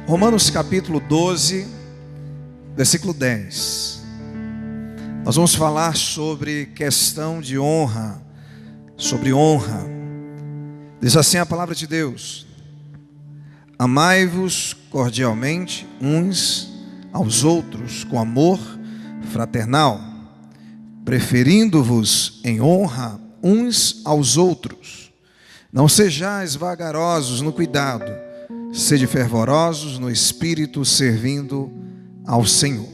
Romanos capítulo 12, versículo 10. Nós vamos falar sobre questão de honra, sobre honra. Diz assim a palavra de Deus: amai-vos cordialmente uns aos outros com amor fraternal, preferindo-vos em honra uns aos outros. Não sejais vagarosos no cuidado, sede fervorosos no espírito, servindo ao Senhor.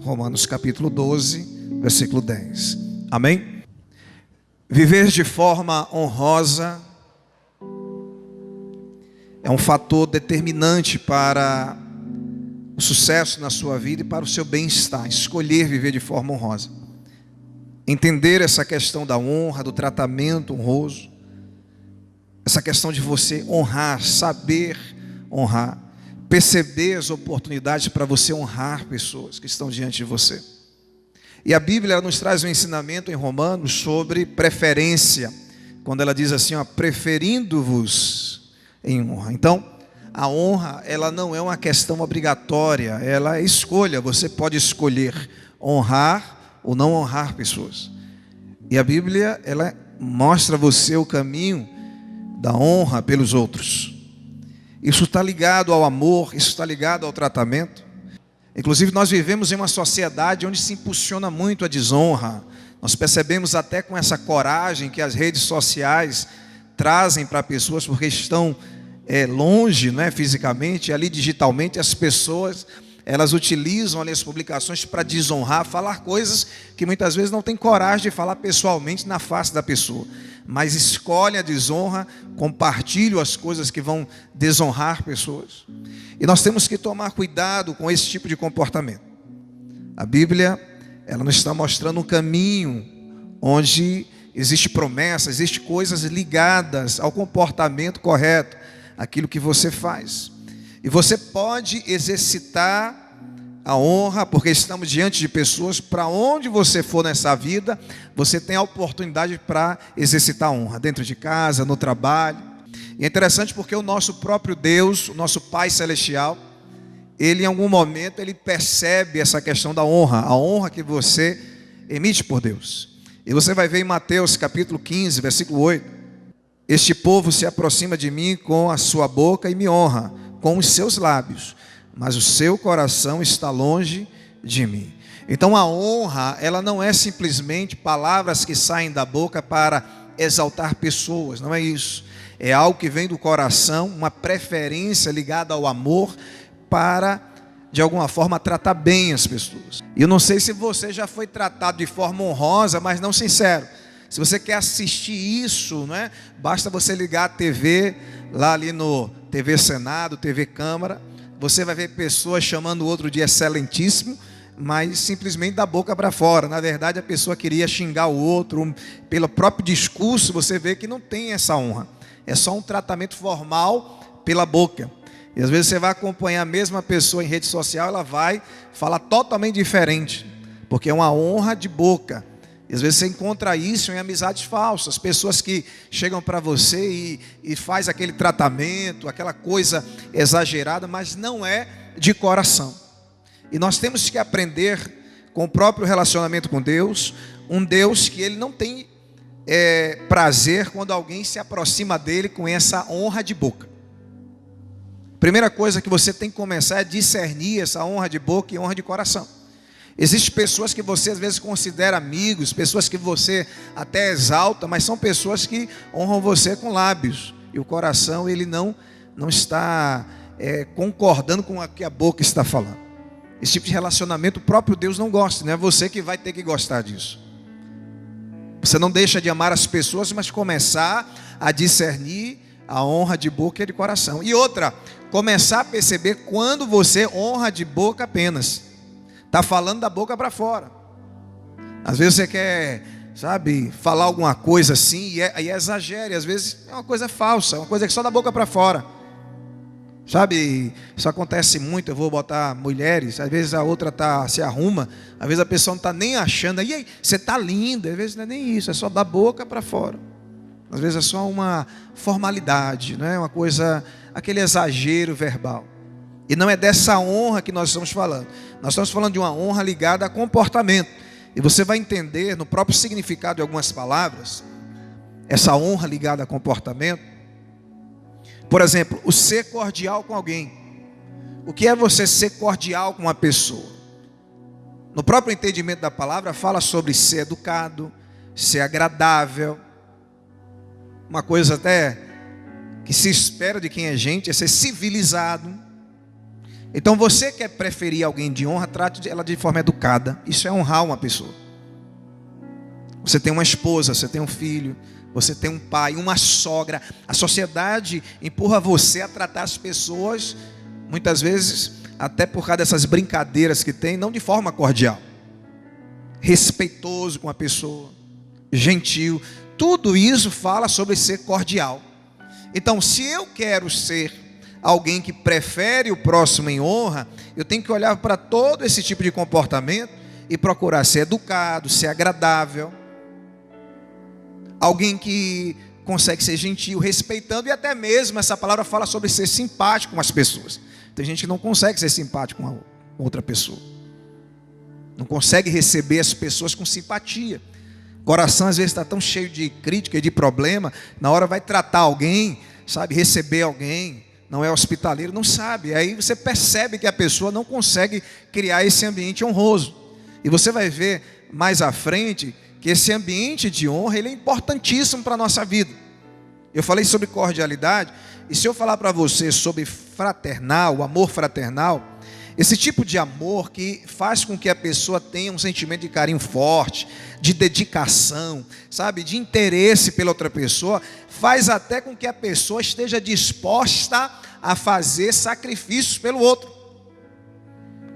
Romanos capítulo 12, versículo 10. Amém? Viver de forma honrosa é um fator determinante para o sucesso na sua vida e para o seu bem-estar. Escolher viver de forma honrosa, entender essa questão da honra, do tratamento honroso, essa questão de você honrar, saber honrar, perceber as oportunidades para você honrar pessoas que estão diante de você. E a Bíblia nos traz um ensinamento em Romanos sobre preferência, quando ela diz assim, preferindo-vos em honra. Então, a honra, ela não é uma questão obrigatória, ela é escolha. Você pode escolher honrar ou não honrar pessoas. E a Bíblia, ela mostra a você o caminho da honra pelos outros. Isso está ligado ao amor, isso está ligado ao tratamento. Inclusive nós vivemos em uma sociedade onde se impulsiona muito a desonra. Nós percebemos até com essa coragem que as redes sociais trazem para pessoas, porque estão longe, fisicamente, ali digitalmente, as pessoas, elas utilizam ali as publicações para desonrar, falar coisas que muitas vezes não tem coragem de falar pessoalmente na face da pessoa, mas escolhem a desonra, compartilham as coisas que vão desonrar pessoas. E nós temos que tomar cuidado com esse tipo de comportamento. A Bíblia, ela nos está mostrando um caminho onde existe promessa, existe coisas ligadas ao comportamento correto, aquilo que você faz. E você pode exercitar a honra, porque estamos diante de pessoas, para onde você for nessa vida, você tem a oportunidade para exercitar a honra, dentro de casa, no trabalho. E é interessante porque o nosso próprio Deus, o nosso Pai Celestial, Ele em algum momento, Ele percebe essa questão da honra, a honra que você emite por Deus. E você vai ver em Mateus capítulo 15, versículo 8, este povo se aproxima de mim com a sua boca e me honra com os seus lábios, mas o seu coração está longe de mim. Então a honra, ela não é simplesmente palavras que saem da boca para exaltar pessoas, não é isso. É algo que vem do coração, uma preferência ligada ao amor para, de alguma forma, tratar bem as pessoas. E eu não sei se você já foi tratado de forma honrosa, mas não sincero. Se você quer assistir isso, basta você ligar a TV, lá ali no TV Senado, TV Câmara, você vai ver pessoas chamando o outro de excelentíssimo, mas simplesmente da boca para fora. Na verdade, a pessoa queria xingar o outro, pelo próprio discurso, você vê que não tem essa honra. É só um tratamento formal pela boca. E às vezes você vai acompanhar a mesma pessoa em rede social, ela vai falar totalmente diferente, porque é uma honra de boca. E às vezes você encontra isso em amizades falsas, pessoas que chegam para você e faz aquele tratamento, aquela coisa exagerada, mas não é de coração. E nós temos que aprender com o próprio relacionamento com Deus, um Deus que Ele não tem prazer quando alguém se aproxima dele com essa honra de boca. Primeira coisa que você tem que começar é discernir essa honra de boca e honra de coração. Existem pessoas que você às vezes considera amigos, pessoas que você até exalta, mas são pessoas que honram você com lábios, e o coração ele não está concordando com o que a boca está falando. Esse tipo de relacionamento o próprio Deus não gosta, não é você que vai ter que gostar disso. Você não deixa de amar as pessoas, mas começar a discernir a honra de boca e de coração. E outra, começar a perceber quando você honra de boca apenas. Está falando da boca para fora. Às vezes você quer, falar alguma coisa assim e exagera. E às vezes é uma coisa falsa, uma coisa que só da boca para fora. Isso acontece muito. Eu vou botar mulheres, às vezes a outra se arruma, às vezes a pessoa não está nem achando. E aí, você está linda, às vezes não é nem isso, é só da boca para fora. Às vezes é só uma formalidade, não é? Uma coisa, aquele exagero verbal. E não é dessa honra que nós estamos falando. Nós estamos falando de uma honra ligada a comportamento. E você vai entender no próprio significado de algumas palavras, essa honra ligada a comportamento. Por exemplo, o ser cordial com alguém. O que é você ser cordial com uma pessoa? No próprio entendimento da palavra, fala sobre ser educado, ser agradável. Uma coisa até que se espera de quem é gente é ser civilizado. Então você quer preferir alguém de honra, trate ela de forma educada. Isso é honrar uma pessoa. Você tem uma esposa, você tem um filho, você tem um pai, uma sogra. A sociedade empurra você a tratar as pessoas, muitas vezes, até por causa dessas brincadeiras que tem, não de forma cordial. Respeitoso com a pessoa, gentil. Tudo isso fala sobre ser cordial. Então, se eu quero ser alguém que prefere o próximo em honra, eu tenho que olhar para todo esse tipo de comportamento e procurar ser educado, ser agradável. Alguém que consegue ser gentil, respeitando, e até mesmo essa palavra fala sobre ser simpático com as pessoas. Tem gente que não consegue ser simpático com a outra pessoa. Não consegue receber as pessoas com simpatia. O coração às vezes está tão cheio de crítica e de problema, na hora vai tratar alguém, sabe, receber alguém, não é hospitaleiro, não sabe. Aí você percebe que a pessoa não consegue criar esse ambiente honroso. E você vai ver mais à frente que esse ambiente de honra, ele é importantíssimo para a nossa vida. Eu falei sobre cordialidade, e se eu falar para você sobre fraternal, o amor fraternal, esse tipo de amor que faz com que a pessoa tenha um sentimento de carinho forte, de dedicação, sabe, de interesse pela outra pessoa, faz até com que a pessoa esteja disposta a fazer sacrifícios pelo outro.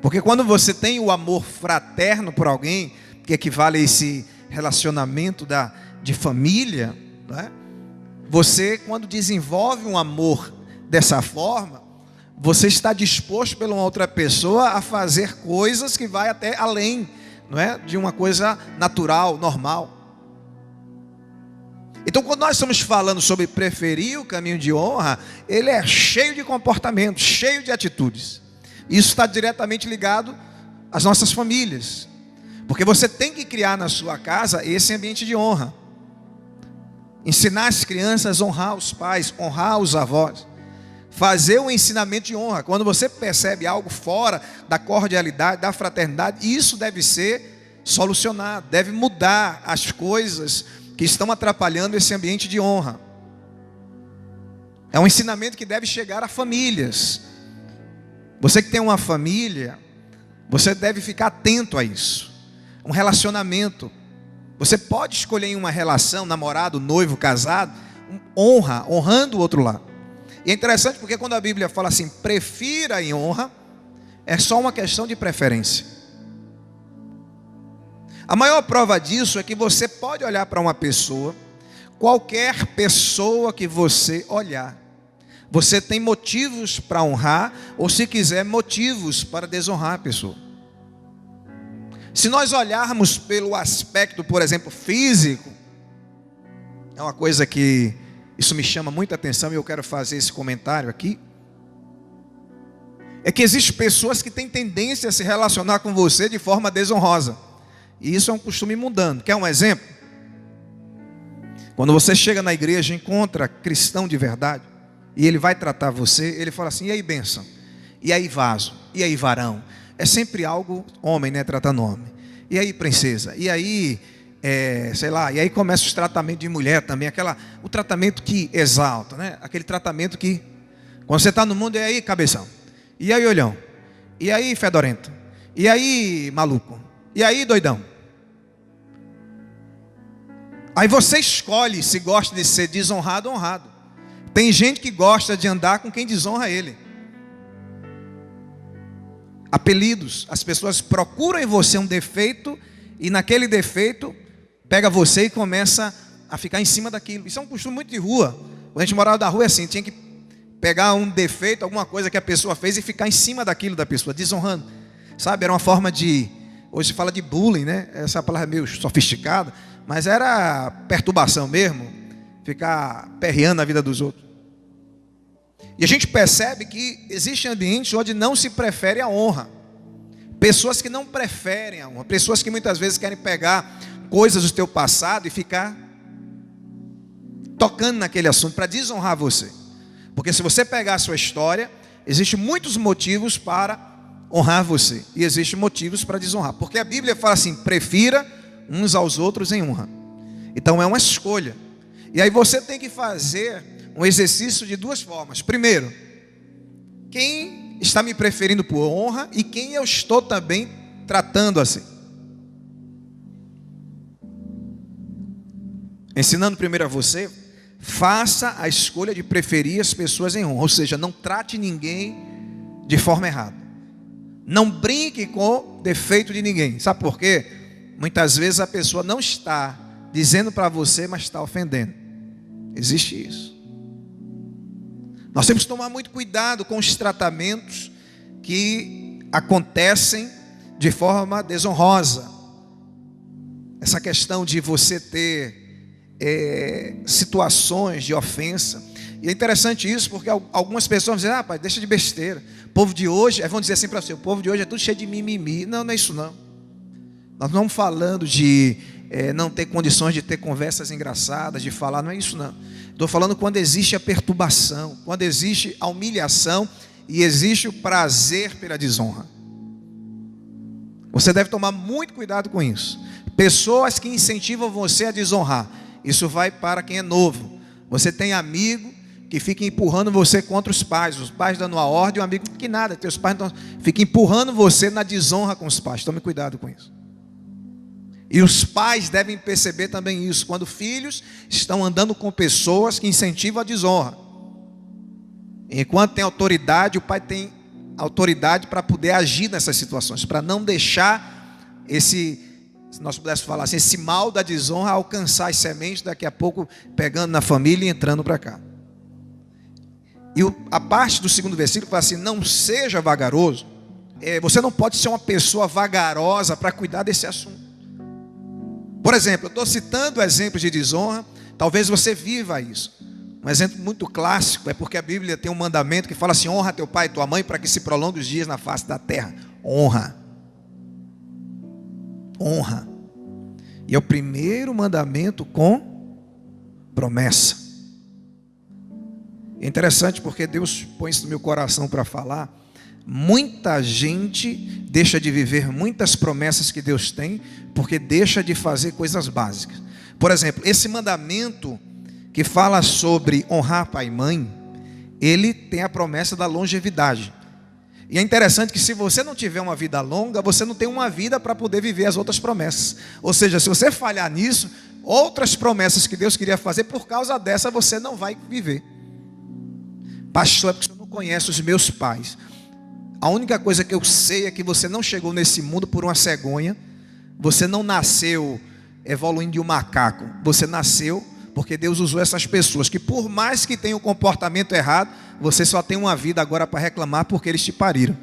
Porque quando você tem o amor fraterno por alguém, que equivale a esse relacionamento de família, né? Você, quando desenvolve um amor dessa forma, você está disposto pela outra pessoa a fazer coisas que vai até além, não é, de uma coisa natural, normal. Então, quando nós estamos falando sobre preferir o caminho de honra, ele é cheio de comportamentos, cheio de atitudes. Isso está diretamente ligado às nossas famílias, porque você tem que criar na sua casa esse ambiente de honra. Ensinar as crianças a honrar os pais, honrar os avós. Fazer o ensinamento de honra. Quando você percebe algo fora da cordialidade, da fraternidade, isso deve ser solucionado, deve mudar as coisas que estão atrapalhando esse ambiente de honra. É um ensinamento que deve chegar a famílias. Você que tem uma família, você deve ficar atento a isso. Um relacionamento. Você pode escolher em uma relação, namorado, noivo, casado, honrando o outro lado. E é interessante porque quando a Bíblia fala assim, prefira em honra, é só uma questão de preferência. A maior prova disso é que você pode olhar para uma pessoa, qualquer pessoa que você olhar, você tem motivos para honrar, ou se quiser, motivos para desonrar a pessoa. Se nós olharmos pelo aspecto, por exemplo, físico, é uma coisa que isso me chama muita atenção e eu quero fazer esse comentário aqui. É que existem pessoas que têm tendência a se relacionar com você de forma desonrosa. E isso é um costume mundano. Quer um exemplo? Quando você chega na igreja e encontra cristão de verdade, e ele vai tratar você, ele fala assim, e aí bênção? E aí vaso? E aí varão? É sempre algo homem, né, tratando homem. E aí princesa? E aí, sei lá, e aí começa os tratamentos de mulher também, o tratamento que exalta, né? Aquele tratamento que, quando você está no mundo, e aí cabeção? E aí olhão? E aí fedorento? E aí maluco? E aí doidão? Aí você escolhe se gosta de ser desonrado ou honrado. Tem gente que gosta de andar com quem desonra ele. Apelidos, as pessoas procuram em você um defeito e naquele defeito pega você e começa a ficar em cima daquilo. Isso é um costume muito de rua. Quando a gente morava na rua é assim, tinha que pegar um defeito, alguma coisa que a pessoa fez e ficar em cima daquilo da pessoa, desonrando. Sabe, era uma forma de, hoje se fala de bullying, né? Essa palavra é meio sofisticada, mas era perturbação mesmo, ficar perreando a vida dos outros. E a gente percebe que existem ambientes onde não se prefere a honra. Pessoas que não preferem a honra. Pessoas que muitas vezes querem pegar coisas do teu passado e ficar tocando naquele assunto para desonrar você. Porque se você pegar a sua história, existem muitos motivos para honrar você. E existem motivos para desonrar. Porque a Bíblia fala assim, prefira uns aos outros em honra. Então é uma escolha. E aí você tem que fazer um exercício de duas formas. Primeiro, quem está me preferindo por honra e quem eu estou também tratando assim. Ensinando primeiro a você, faça a escolha de preferir as pessoas em honra. Ou seja, não trate ninguém de forma errada. Não brinque com o defeito de ninguém. Sabe por quê? Muitas vezes a pessoa não está dizendo para você, mas está ofendendo. Existe isso. Nós temos que tomar muito cuidado com os tratamentos que acontecem de forma desonrosa. Essa questão de você ter situações de ofensa. E é interessante isso, porque algumas pessoas dizem, pai, deixa de besteira. O povo de hoje, vão dizer assim para você, o povo de hoje é tudo cheio de mimimi. Não, não é isso não. Nós não estamos falando de não ter condições de ter conversas engraçadas, de falar, não é isso não. Estou falando quando existe a perturbação, quando existe a humilhação e existe o prazer pela desonra. Você deve tomar muito cuidado com isso. Pessoas que incentivam você a desonrar. Isso vai para quem é novo. Você tem amigo que fica empurrando você contra os pais dando a ordem, um amigo que nada, teus pais ficam empurrando você na desonra com os pais. Tome cuidado com isso. E os pais devem perceber também isso, quando filhos estão andando com pessoas que incentivam a desonra. Enquanto tem autoridade, o pai tem autoridade para poder agir nessas situações, para não deixar se nós pudéssemos falar assim, esse mal da desonra alcançar as sementes, daqui a pouco pegando na família e entrando para cá. E a parte do segundo versículo fala assim, não seja vagaroso. Você não pode ser uma pessoa vagarosa para cuidar desse assunto. Por exemplo, eu estou citando exemplos de desonra, talvez você viva isso. Um exemplo muito clássico é porque a Bíblia tem um mandamento que fala assim, honra teu pai e tua mãe para que se prolongue os dias na face da terra. Honra. Honra. E é o primeiro mandamento com promessa. É interessante porque Deus põe isso no meu coração para falar. Muita gente deixa de viver muitas promessas que Deus tem porque deixa de fazer coisas básicas. Por exemplo, esse mandamento que fala sobre honrar pai e mãe, ele tem a promessa da longevidade. E é interessante que se você não tiver uma vida longa, você não tem uma vida para poder viver as outras promessas. Ou seja, se você falhar nisso, outras promessas que Deus queria fazer, por causa dessa você não vai viver. Pastor, é porque você não conhece os meus pais. A única coisa que eu sei é que você não chegou nesse mundo por uma cegonha. Você não nasceu evoluindo de um macaco. Você nasceu porque Deus usou essas pessoas que por mais que tenham um comportamento errado, você só tem uma vida agora para reclamar porque eles te pariram.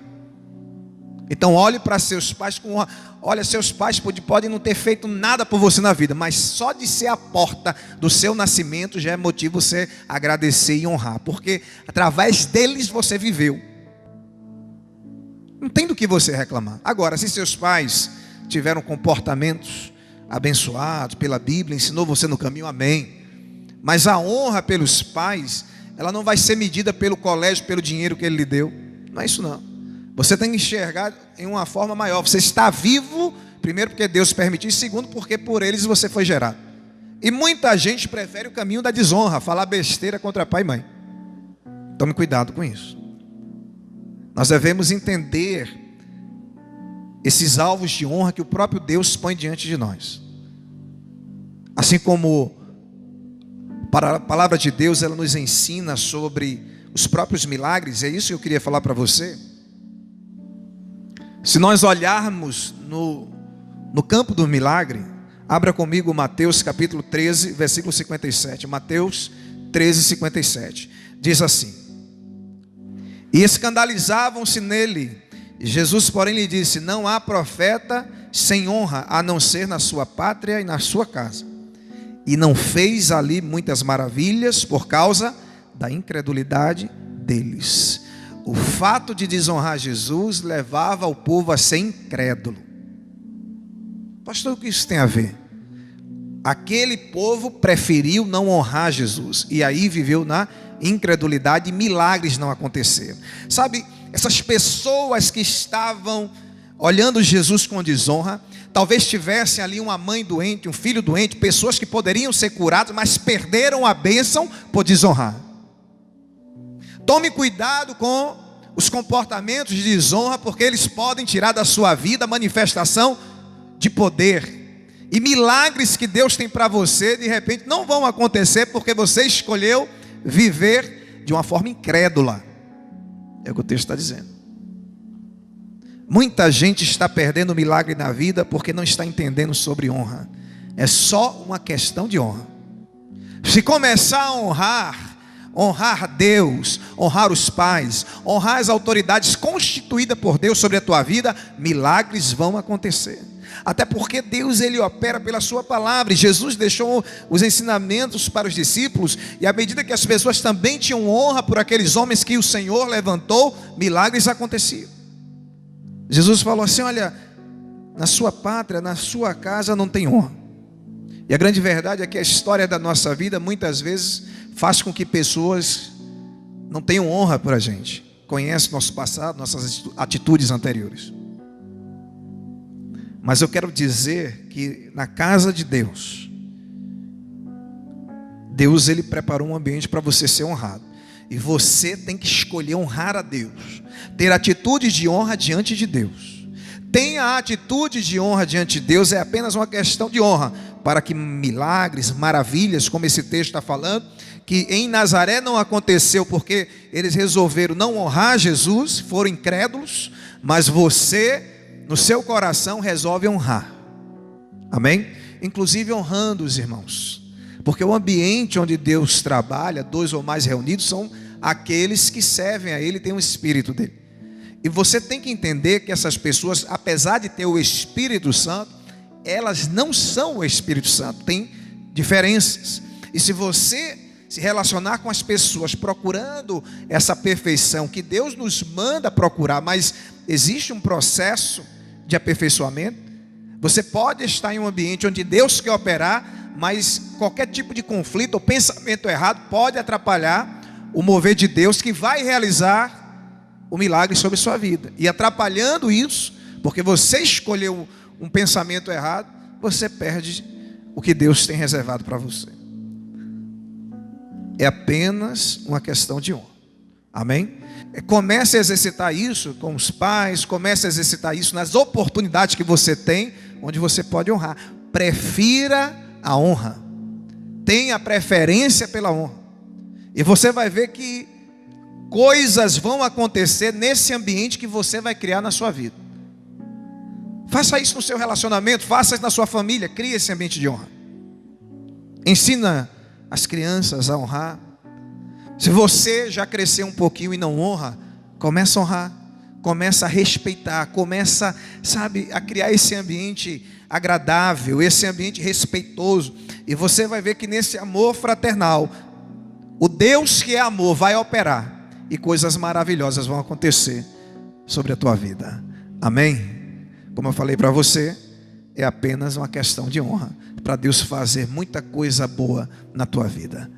Então olhe para seus pais com honra. Olha, seus pais podem não ter feito nada por você na vida, mas só de ser a porta do seu nascimento já é motivo você agradecer e honrar, porque através deles você viveu. Não tem do que você reclamar. Agora, se seus pais tiveram comportamentos abençoados pela Bíblia, ensinou você no caminho, amém. Mas a honra pelos pais, ela não vai ser medida pelo colégio, pelo dinheiro que ele lhe deu. Não é isso não. Você tem que enxergar em uma forma maior. Você está vivo, primeiro porque Deus permitiu, e segundo porque por eles você foi gerado. E muita gente prefere o caminho da desonra, falar besteira contra pai e mãe. Tome cuidado com isso. Nós devemos entender esses alvos de honra que o próprio Deus põe diante de nós. Assim como a palavra de Deus, ela nos ensina sobre os próprios milagres, é isso que eu queria falar para você. Se nós olharmos no campo do milagre, abra comigo Mateus capítulo 13, versículo 57. Mateus 13, 57. Diz assim: e escandalizavam-se nele. E Jesus, porém, lhe disse: não há profeta sem honra, a não ser na sua pátria e na sua casa. E não fez ali muitas maravilhas por causa da incredulidade deles. O fato de desonrar Jesus levava o povo a ser incrédulo. Pastor, o que isso tem a ver? Aquele povo preferiu não honrar Jesus, e aí viveu na incredulidade, e milagres não aconteceram. Sabe, essas pessoas que estavam olhando Jesus com desonra, talvez tivessem ali uma mãe doente, um filho doente, pessoas que poderiam ser curadas, mas perderam a bênção por desonrar. Tome cuidado com os comportamentos de desonra, porque eles podem tirar da sua vida a manifestação de poder. E milagres que Deus tem para você, de repente, não vão acontecer porque você escolheu viver de uma forma incrédula. É o que o texto está dizendo. Muita gente está perdendo milagre na vida porque não está entendendo sobre honra. É só uma questão de honra. Se começar a honrar Deus, honrar os pais, honrar as autoridades constituídas por Deus sobre a tua vida, milagres vão acontecer. Até porque Deus, ele opera pela sua palavra, e Jesus deixou os ensinamentos para os discípulos, e à medida que as pessoas também tinham honra por aqueles homens que o Senhor levantou, milagres aconteciam. Jesus falou assim: olha, na sua pátria, na sua casa não tem honra. E a grande verdade é que a história da nossa vida muitas vezes faz com que pessoas não tenham honra por a gente, conhecem nosso passado, nossas atitudes anteriores. Mas eu quero dizer que na casa de Deus, Deus, ele preparou um ambiente para você ser honrado. E você tem que escolher honrar a Deus, ter atitudes de honra diante de Deus. Tenha a atitude de honra diante de Deus, é apenas uma questão de honra, para que milagres, maravilhas, como esse texto está falando, que em Nazaré não aconteceu porque eles resolveram não honrar Jesus, foram incrédulos, mas você, no seu coração, resolve honrar. Amém? Inclusive honrando os irmãos. Porque o ambiente onde Deus trabalha, 2 ou mais reunidos, são aqueles que servem a Ele, tem o Espírito dele. E você tem que entender que essas pessoas, apesar de ter o Espírito Santo, elas não são o Espírito Santo, tem diferenças. E se você se relacionar com as pessoas procurando essa perfeição que Deus nos manda procurar, mas existe um processo de aperfeiçoamento. Você pode estar em um ambiente onde Deus quer operar, mas qualquer tipo de conflito ou pensamento errado pode atrapalhar o mover de Deus, que vai realizar o milagre sobre sua vida. E atrapalhando isso, porque você escolheu um pensamento errado, você perde o que Deus tem reservado para você. É apenas uma questão de honra. Amém? Comece a exercitar isso com os pais, comece a exercitar isso nas oportunidades que você tem, onde você pode honrar. Prefira a honra. Tenha preferência pela honra. E você vai ver que coisas vão acontecer nesse ambiente que você vai criar na sua vida. Faça isso no seu relacionamento, faça isso na sua família, crie esse ambiente de honra. Ensina as crianças a honrar. Se você já cresceu um pouquinho e não honra, começa a honrar, começa a respeitar, começa, a criar esse ambiente agradável, esse ambiente respeitoso. E você vai ver que nesse amor fraternal, o Deus que é amor vai operar, e coisas maravilhosas vão acontecer sobre a tua vida. Amém? Como eu falei para você, é apenas uma questão de honra, para Deus fazer muita coisa boa na tua vida.